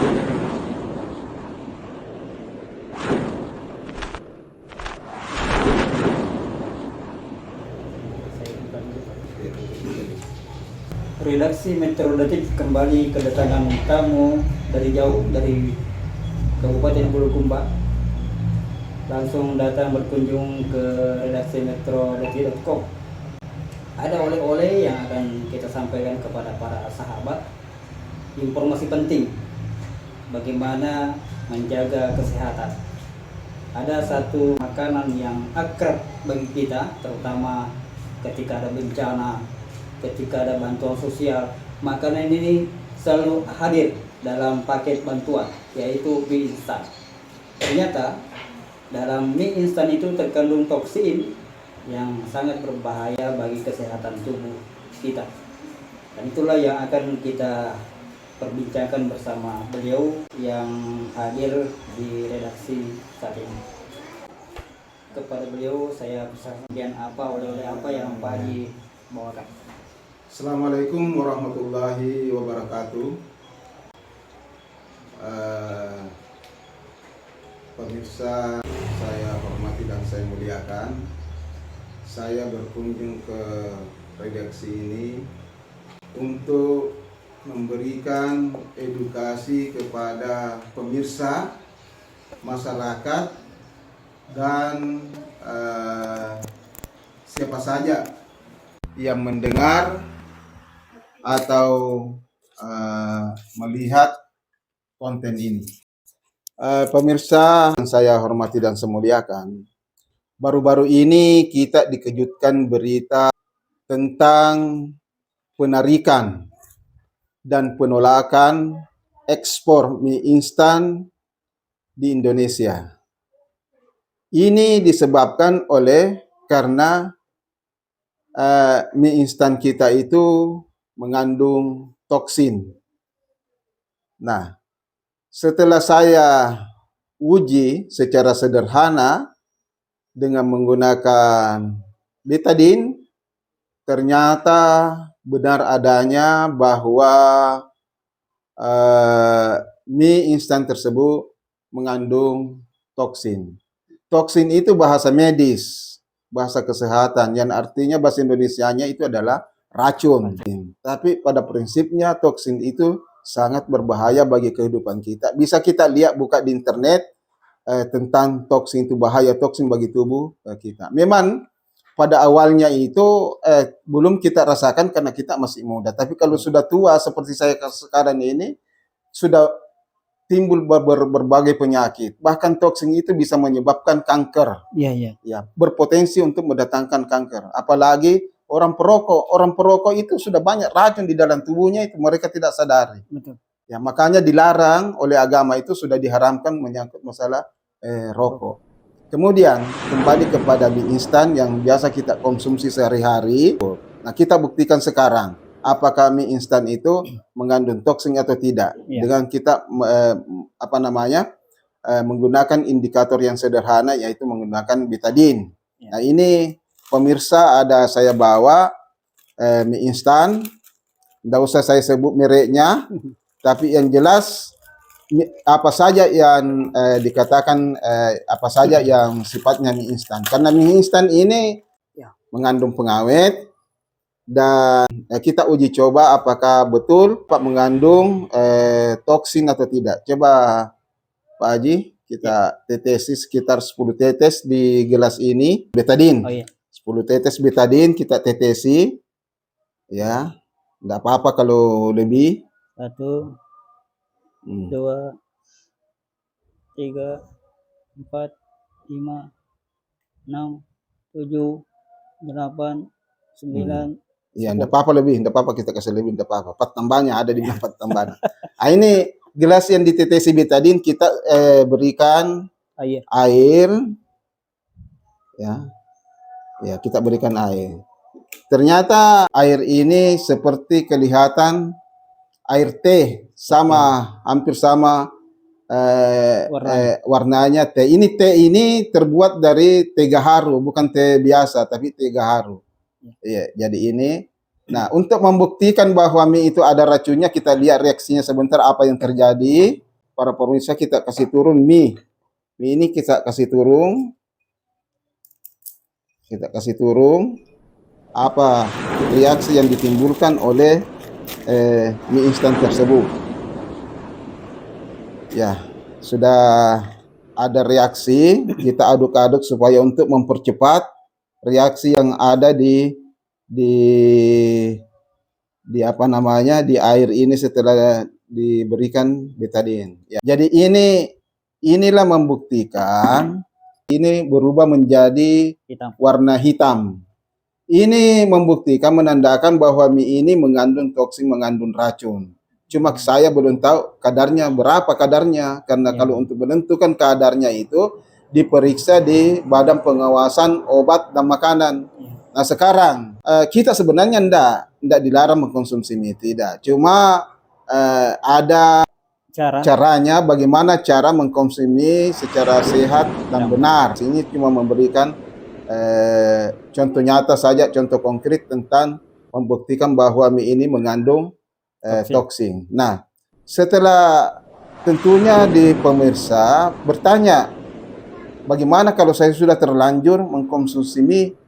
Redaksi Metro Detik kembali kedatangan tamu dari jauh dari Kabupaten Bulukumba. Langsung datang berkunjung ke redaksi metrodetik.com. Ada oleh-oleh yang akan kita sampaikan kepada para sahabat. Informasi penting bagaimana menjaga kesehatan. Ada satu makanan yang akrab bagi kita, terutama ketika ada bencana, ketika ada bantuan sosial. Makanan ini selalu hadir dalam paket bantuan, yaitu mie instan. Ternyata dalam mie instan itu terkandung toksin yang sangat berbahaya bagi kesehatan tubuh kita. Dan itulah yang akan kita perbincangkan bersama beliau yang hadir di redaksi saat ini. Kepada beliau saya bersampaikan oleh-oleh apa yang Pak Haji bawakan. Assalamualaikum warahmatullahi wabarakatuh. Pemirsa saya hormati dan saya muliakan, saya berkunjung ke redaksi ini untuk memberikan edukasi kepada pemirsa, masyarakat, dan siapa saja yang mendengar atau melihat konten ini. Pemirsa yang saya hormati dan saya muliakan, baru-baru ini kita dikejutkan berita tentang penarikan dan penolakan ekspor mie instan di Indonesia. Ini disebabkan karena mie instan kita itu mengandung toksin. Nah, setelah saya uji secara sederhana dengan menggunakan betadine, ternyata benar adanya bahwa mie instan tersebut mengandung toksin. Toksin itu bahasa medis, bahasa kesehatan, yang artinya bahasa Indonesianya itu adalah racun. Tapi pada prinsipnya toksin itu sangat berbahaya bagi kehidupan kita. Bisa kita lihat buka di internet tentang toksin itu bahaya, toksin bagi tubuh kita. Memang pada awalnya itu belum kita rasakan karena kita masih muda. Tapi kalau sudah tua seperti saya sekarang ini, sudah timbul berbagai penyakit. Bahkan toksin itu bisa menyebabkan kanker. Ya, berpotensi untuk mendatangkan kanker. Apalagi orang perokok. Orang perokok itu sudah banyak racun di dalam tubuhnya, itu mereka tidak sadari. Betul. Ya, makanya dilarang oleh agama, itu sudah diharamkan menyangkut masalah rokok. Kemudian kembali kepada mie instan yang biasa kita konsumsi sehari-hari. Nah, kita buktikan sekarang apakah mie instan itu mengandung toksin atau tidak. Dengan kita menggunakan indikator yang sederhana, yaitu menggunakan betadine. Nah, ini pemirsa, ada saya bawa mie instan. Tidak usah saya sebut mereknya, tapi yang jelas apa saja yang dikatakan apa saja yang sifatnya mie instan. Karena mie instan ini mengandung pengawet, dan kita uji coba apakah betul Pak mengandung toksin atau tidak. Coba Pak Haji, kita tetesi sekitar 10 tetes di gelas ini betadine. 10 tetes betadine kita tetesi. Ya, enggak apa-apa kalau lebih. 1, 2, 3, 4, 5, 6, 7, 8, 9. Ya, enggak apa-apa lebih, enggak apa-apa kita kasih lebih, enggak apa-apa. Pat tambahnya ada di 4 tambahan. Nah, ini gelas yang ditetesi betadine kita berikan air. Ya. Ya, kita berikan air. Ternyata air ini seperti kelihatan air teh, hampir sama warnanya teh. Teh ini terbuat dari teh gaharu, bukan teh biasa, tapi teh gaharu. Iya, jadi ini. Nah, untuk membuktikan bahwa mie itu ada racunnya, kita lihat reaksinya sebentar apa yang terjadi. para pemirsa kita kasih turun mie. Mie ini kita kasih turun. Kita kasih turun. Apa reaksi yang ditimbulkan oleh mie instan tersebut. Ya, sudah ada reaksi, kita aduk-aduk supaya untuk mempercepat reaksi yang ada di apa namanya, di air ini setelah diberikan betadine. Ya. Jadi inilah membuktikan ini berubah menjadi warna hitam. Ini membuktikan, menandakan bahwa mie ini mengandung toksin, mengandung racun. Cuma saya belum tahu kadarnya, berapa kadarnya. Karena kalau untuk menentukan kadarnya itu diperiksa di Badan Pengawasan Obat dan Makanan. Nah sekarang kita sebenarnya enggak dilarang mengkonsumsi mie, tidak. Cuma ada caranya, bagaimana cara mengkonsumsi secara sehat dan benar. Ini cuma memberikan contoh nyata saja, contoh konkret tentang membuktikan bahwa mie ini mengandung toksin. Nah, setelah tentunya di pemirsa bertanya, bagaimana kalau saya sudah terlanjur mengkonsumsi mie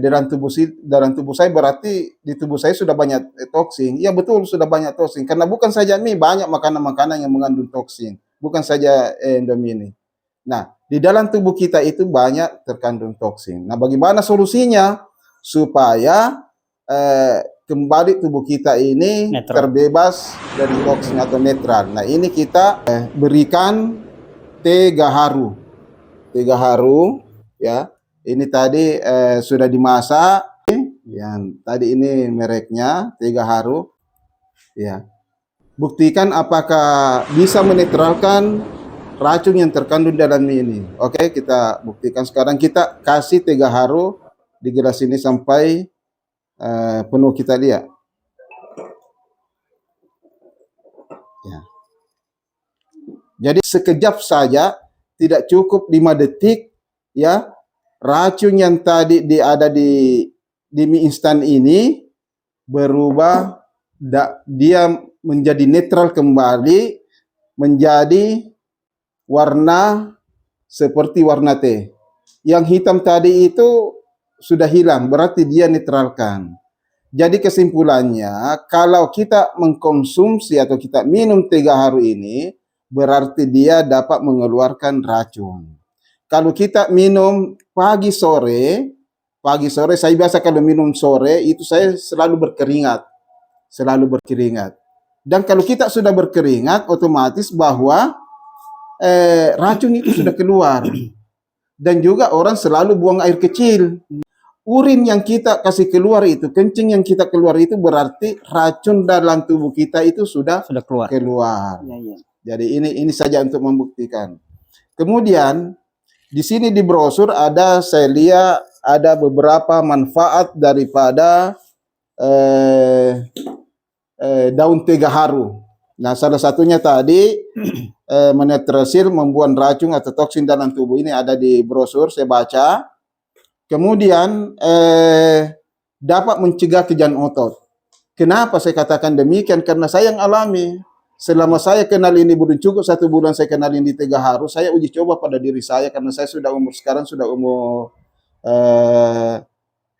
dalam tubuh saya, berarti di tubuh saya sudah banyak toksin. Ya betul, sudah banyak toksin. Karena bukan saja mie, banyak makanan-makanan yang mengandung toksin. Bukan saja Indomie ini. Nah, di dalam tubuh kita itu banyak terkandung toksin. Nah, bagaimana solusinya supaya kembali tubuh kita ini terbebas dari toksin atau netral? Nah, ini kita berikan teh gaharu. Teh gaharu, ya. Ini tadi sudah dimasak. Yang tadi ini mereknya teh gaharu. Ya. Buktikan apakah bisa menetralkan racun yang terkandung dalam mie ini. Oke, kita buktikan sekarang. Kita kasih teh gaharu di gelas ini sampai penuh, kita lihat. Ya. Jadi sekejap saja, tidak cukup 5 detik, ya, racun yang tadi ada di mie instan ini berubah, dia menjadi netral kembali, menjadi warna seperti warna teh. Yang hitam tadi itu sudah hilang, berarti dia netralkan. Jadi kesimpulannya, kalau kita mengkonsumsi atau kita minum teh gaharu ini, berarti dia dapat mengeluarkan racun. Kalau kita minum pagi sore saya biasa kalau minum sore itu saya selalu berkeringat. Dan kalau kita sudah berkeringat, otomatis bahwa racun itu sudah keluar. Dan juga orang selalu buang air kecil. Urin yang kita kasih keluar itu, kencing yang kita keluar itu berarti racun dalam tubuh kita itu sudah keluar. Ya. Jadi ini saja untuk membuktikan. Kemudian di sini di brosur ada, saya lihat ada beberapa manfaat daripada daun teh gaharu. Nah, salah satunya tadi menetralisir, membuang racun atau toksin dalam tubuh. Ini ada di brosur, saya baca. Kemudian dapat mencegah kejang otot. Kenapa saya katakan demikian? Karena saya yang alami. Selama saya kenal ini belum cukup 1 bulan saya kenal ini teh gaharu, saya uji coba pada diri saya karena saya sudah sekarang sudah umur 62,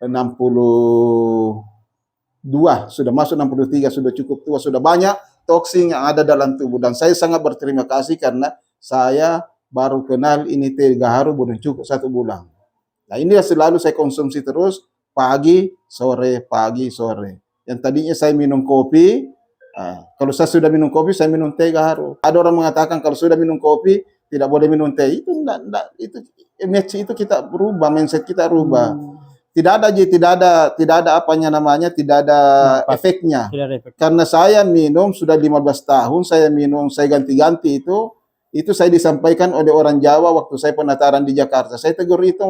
sudah masuk 63, sudah cukup tua, sudah banyak toksin yang ada dalam tubuh, dan saya sangat berterima kasih karena saya baru kenal ini teh gaharu belum cukup 1 bulan. Nah, ini selalu saya konsumsi terus pagi sore. Yang tadinya saya minum kopi, kalau saya sudah minum kopi saya minum teh gaharu. Ada orang mengatakan kalau sudah minum kopi tidak boleh minum teh. Itu enggak, itu kita berubah, mindset kita rubah. Tidak ada apanya namanya, tidak ada efeknya. Karena saya minum sudah 15 tahun, saya minum, saya ganti-ganti itu saya disampaikan oleh orang Jawa waktu saya penataran di Jakarta. Saya tegur itu,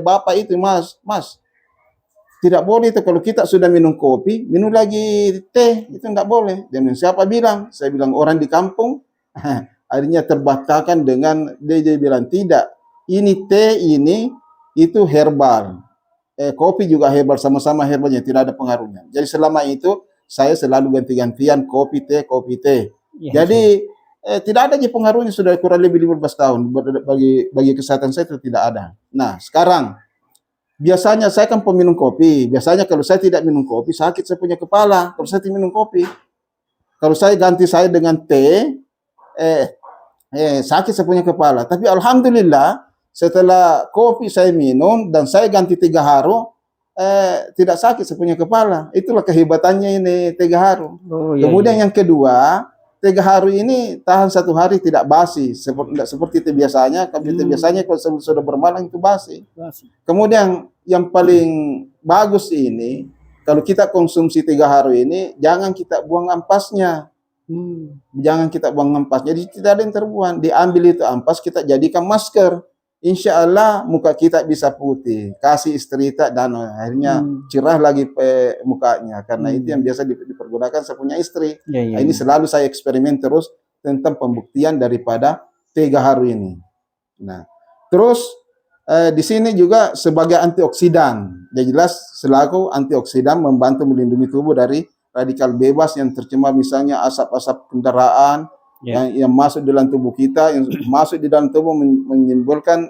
Bapak itu, Mas, tidak boleh itu kalau kita sudah minum kopi, minum lagi teh, itu enggak boleh. Dan siapa bilang? Saya bilang orang di kampung. Akhirnya terbantahkan dengan dia bilang tidak. Ini teh ini itu herbal. Kopi juga herbal, sama-sama herbalnya, tidak ada pengaruhnya. Jadi selama itu saya selalu ganti-gantian kopi teh. Ya, jadi tidak ada aja pengaruhnya, sudah kurang lebih 15 tahun bagi kesehatan saya itu tidak ada. Nah, sekarang biasanya saya kan peminum kopi. Biasanya kalau saya tidak minum kopi sakit saya punya kepala. Kalau saya tidak minum kopi, kalau saya ganti saya dengan teh, sakit saya punya kepala. Tapi alhamdulillah setelah kopi saya minum dan saya ganti tiga haru, tidak sakit saya punya kepala. Itulah kehebatannya ini tiga haru. Oh, iya, Kemudian iya. yang kedua, tiga hari ini tahan satu hari tidak basi, seperti itu biasanya. Kalau itu biasanya kalau sudah bermalam itu basi. Kemudian yang paling bagus ini, kalau kita konsumsi 3 hari ini, jangan kita buang ampasnya. Jangan kita buang ampas. Jadi tidak ada yang terbuang. Diambil itu ampas, kita jadikan masker. Insya Allah muka kita bisa putih. Kasih istrita dan akhirnya cerah lagi mukanya. Karena itu yang biasa dipergunakan saya punya istri. Iya, iya, Ini iya. selalu saya eksperimen terus tentang pembuktian daripada 3 hari ini. Nah, terus di sini juga sebagai antioksidan. Ya jelas selaku antioksidan membantu melindungi tubuh dari radikal bebas yang tercemar, misalnya asap-asap kendaraan yang masuk di dalam tubuh kita, yang masuk di dalam tubuh menimbulkan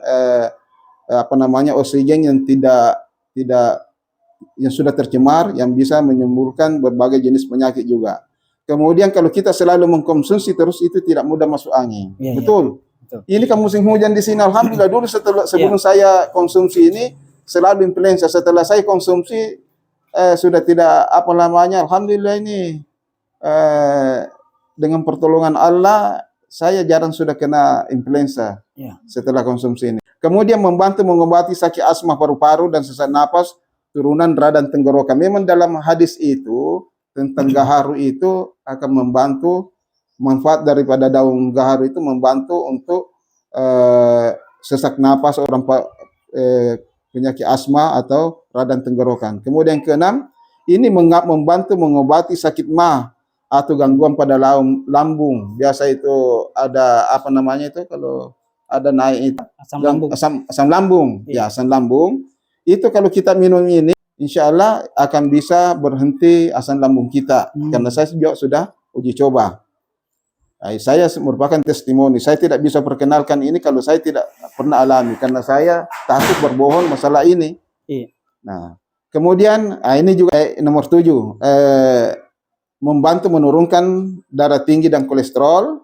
oksigen yang tidak yang sudah tercemar, yang bisa menimbulkan berbagai jenis penyakit juga. Kemudian kalau kita selalu mengkonsumsi terus itu tidak mudah masuk angin. Betul. Ini kan musim hujan di sini. Alhamdulillah dulu sebelum saya konsumsi ini selalu influenza. Setelah saya konsumsi sudah tidak alhamdulillah ini dengan pertolongan Allah saya jarang sudah kena influenza setelah konsumsi ini. Kemudian membantu mengobati sakit asma paru-paru dan sesak napas, turunan radang tenggorokan. Memang dalam hadis itu tentang gaharu itu akan membantu, manfaat daripada daun gaharu itu membantu untuk sesak napas orang penyakit asma atau radang tenggorokan. Kemudian keenam, ini membantu mengobati sakit mah atau gangguan pada lambung. Biasa itu ada kalau ada naik itu asam lambung. Ya, asam lambung. Itu kalau kita minum ini, insya Allah akan bisa berhenti asam lambung kita. Karena saya juga sudah uji coba. Saya merupakan testimoni. Saya tidak bisa perkenalkan ini kalau saya tidak pernah alami. Karena saya takut berbohong masalah ini. Nah, kemudian ini juga nomor 7. Membantu menurunkan darah tinggi dan kolesterol.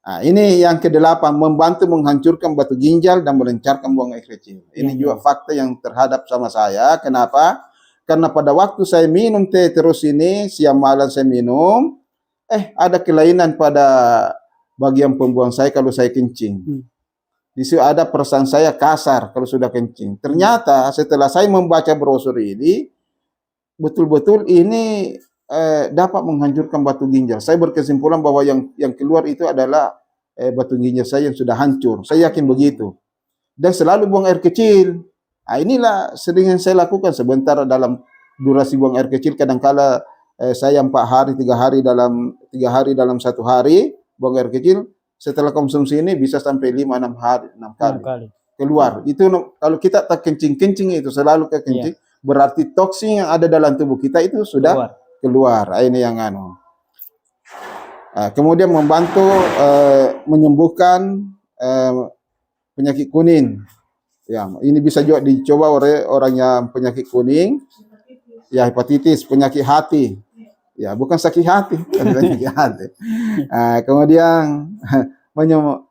Nah, ini yang ke-8, membantu menghancurkan batu ginjal dan melancarkan buang air kecil. Ini juga fakta yang terhadap sama saya. Kenapa? Karena pada waktu saya minum teh terus ini, siang malam saya minum, ada kelainan pada bagian pembuang saya kalau saya kencing. Di situ ada perasaan saya kasar kalau sudah kencing. Ternyata setelah saya membaca brosur ini, betul-betul ini dapat menghancurkan batu ginjal. Saya berkesimpulan bahwa yang keluar itu adalah batu ginjal saya yang sudah hancur. Saya yakin begitu. Dan selalu buang air kecil. Nah, inilah sering yang saya lakukan sebentar dalam durasi buang air kecil. Kadangkala saya 4 hari, 3 hari dalam 1 hari buang air kecil. Setelah konsumsi ini bisa sampai 5-6 hari, 6 kali keluar. Itu kalau kita tak kencing itu selalu ke kencing, berarti toksin yang ada dalam tubuh kita itu sudah keluar. Ini yang kemudian membantu menyembuhkan penyakit kuning. Ya, ini bisa juga dicoba oleh orang yang penyakit kuning, ya hepatitis, penyakit hati. Ya, bukan sakit hati, penyakit hati. Kemudian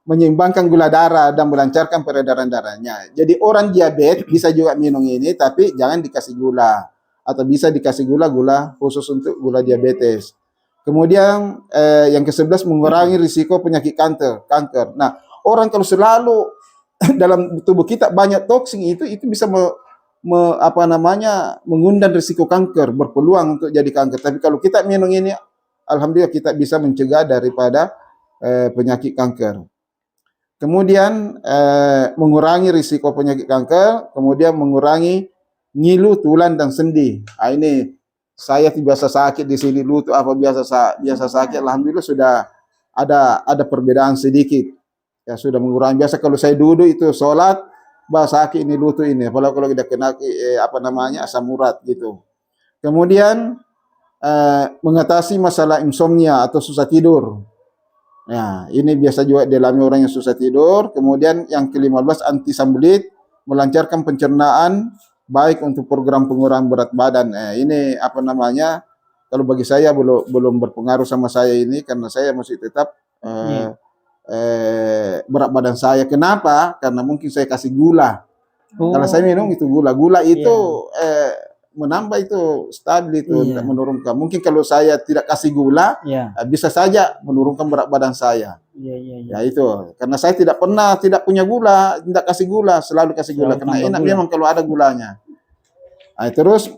menyeimbangkan gula darah dan melancarkan peredaran darahnya. Jadi orang diabetes bisa juga minum ini, tapi jangan dikasih gula. Atau bisa dikasih gula khusus untuk gula diabetes. Kemudian yang ke-11 mengurangi risiko penyakit kanker. Nah, orang kalau selalu dalam tubuh kita banyak toksin itu bisa mengundang risiko kanker, berpeluang untuk jadi kanker. Tapi kalau kita minum ini, alhamdulillah kita bisa mencegah daripada penyakit kanker. Kemudian mengurangi risiko penyakit kanker, kemudian mengurangi ngilu, tulang dan sendi. Ini saya biasa sakit di sini lutut biasa sakit, alhamdulillah sudah ada perbedaan sedikit. Ya sudah mengurangi. Biasa kalau saya duduk itu sholat, sakit ini lutut ini. Apalagi kalau kita kena asam urat gitu. Kemudian mengatasi masalah insomnia atau susah tidur. Nah, ini biasa juga dialami orang yang susah tidur. Kemudian yang ke-15 antisambelit, melancarkan pencernaan baik untuk program pengurangan berat badan. Ini apa namanya? Kalau bagi saya belum berpengaruh sama saya ini karena saya masih tetap berat badan saya. Kenapa? Karena mungkin saya kasih gula. Kalau saya minum itu gula itu menambah itu stabil itu menurunkan. Mungkin kalau saya tidak kasih gula, bisa saja menurunkan berat badan saya. Ya itu, karena saya tidak pernah tidak punya gula, tidak kasih gula, selalu kasih gula karena enak memang kalau ada gulanya. Nah, terus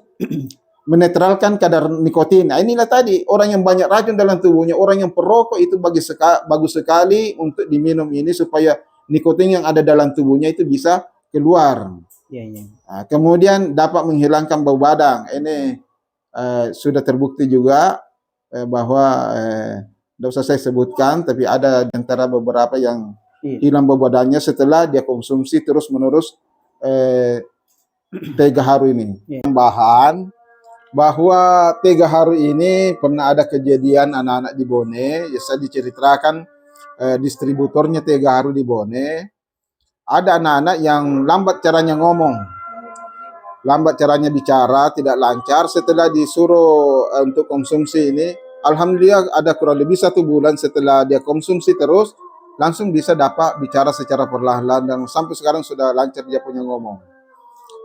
menetralkan kadar nikotin. Nah, inilah tadi orang yang banyak racun dalam tubuhnya, orang yang perokok itu bagus sekali untuk diminum ini supaya nikotin yang ada dalam tubuhnya itu bisa keluar. Nah, kemudian dapat menghilangkan bau badan. Ini sudah terbukti juga bahwa tidak usah saya sebutkan, tapi ada di antara beberapa yang hilang bau badannya setelah dia konsumsi terus-menerus teh gaharu ini. Tambahan bahwa teh gaharu ini pernah ada kejadian anak-anak di Bone, ya saya diceritakan distributornya teh gaharu di Bone. Ada anak-anak yang lambat caranya ngomong, lambat caranya bicara, tidak lancar. Setelah disuruh untuk konsumsi ini, alhamdulillah ada kurang lebih 1 bulan setelah dia konsumsi terus, langsung bisa dapat bicara secara perlahan-lahan dan sampai sekarang sudah lancar dia punya ngomong.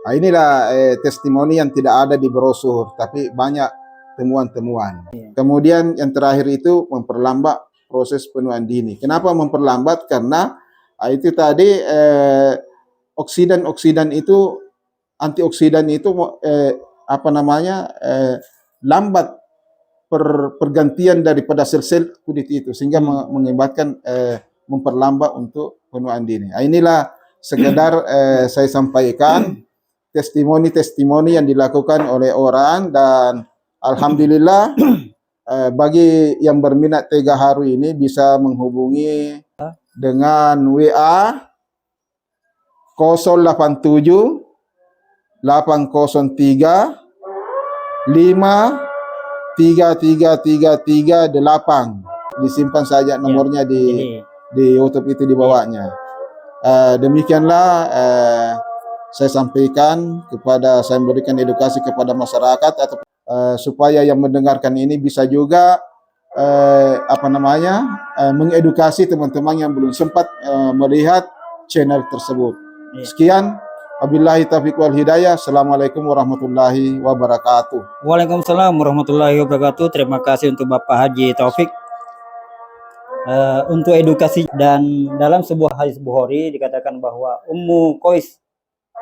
Nah, inilah testimoni yang tidak ada di brosur, tapi banyak temuan-temuan. Kemudian yang terakhir itu memperlambat proses penuaan dini. Kenapa memperlambat? Karena itu tadi oksidan itu antioksidan itu apa namanya lambat pergantian daripada sel-sel kulit itu sehingga mengakibatkan memperlambat untuk penuaan dini. Nah, inilah sekedar saya sampaikan testimoni-testimoni yang dilakukan oleh orang dan alhamdulillah bagi yang berminat teh gaharu ini bisa menghubungi dengan WA 087 803 53338. Disimpan saja nomornya di YouTube itu di bawahnya. Demikianlah saya sampaikan saya memberikan edukasi kepada masyarakat atau supaya yang mendengarkan ini bisa juga mengedukasi teman-teman yang belum sempat melihat channel tersebut. Sekian, wabillahi taufiq wal hidayah. Assalamualaikum warahmatullahi wabarakatuh. Waalaikumsalam warahmatullahi wabarakatuh. Terima kasih untuk Bapak Haji Taufik untuk edukasi. Dan dalam sebuah hadis Bukhari dikatakan bahwa Ummu Qais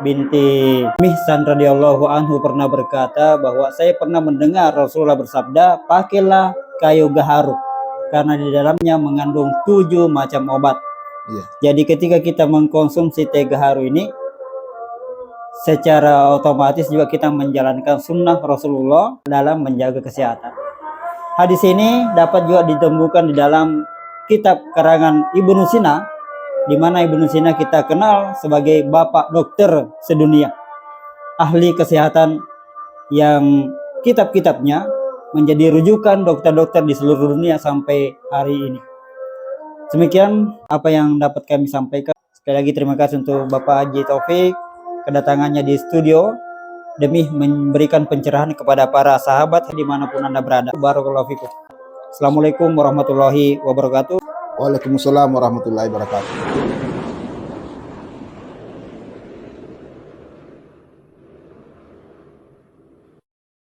binti Mihsan radhiyallahu anhu pernah berkata bahwa saya pernah mendengar Rasulullah bersabda, pakailah kayu gaharu karena di dalamnya mengandung 7 macam obat. Jadi ketika kita mengkonsumsi teh gaharu ini, secara otomatis juga kita menjalankan sunnah Rasulullah dalam menjaga kesehatan. Hadis ini dapat juga ditemukan di dalam kitab karangan Ibnu Sina, di mana Ibnu Sina kita kenal sebagai bapak dokter sedunia, ahli kesehatan yang kitab-kitabnya menjadi rujukan dokter-dokter di seluruh dunia sampai hari ini. Demikian apa yang dapat kami sampaikan. Sekali lagi terima kasih untuk Bapak Haji Taufik kedatangannya di studio demi memberikan pencerahan kepada para sahabat dimanapun Anda berada. Barakallahu fikum. Assalamualaikum warahmatullahi wabarakatuh. Waalaikumsalam warahmatullahi wabarakatuh.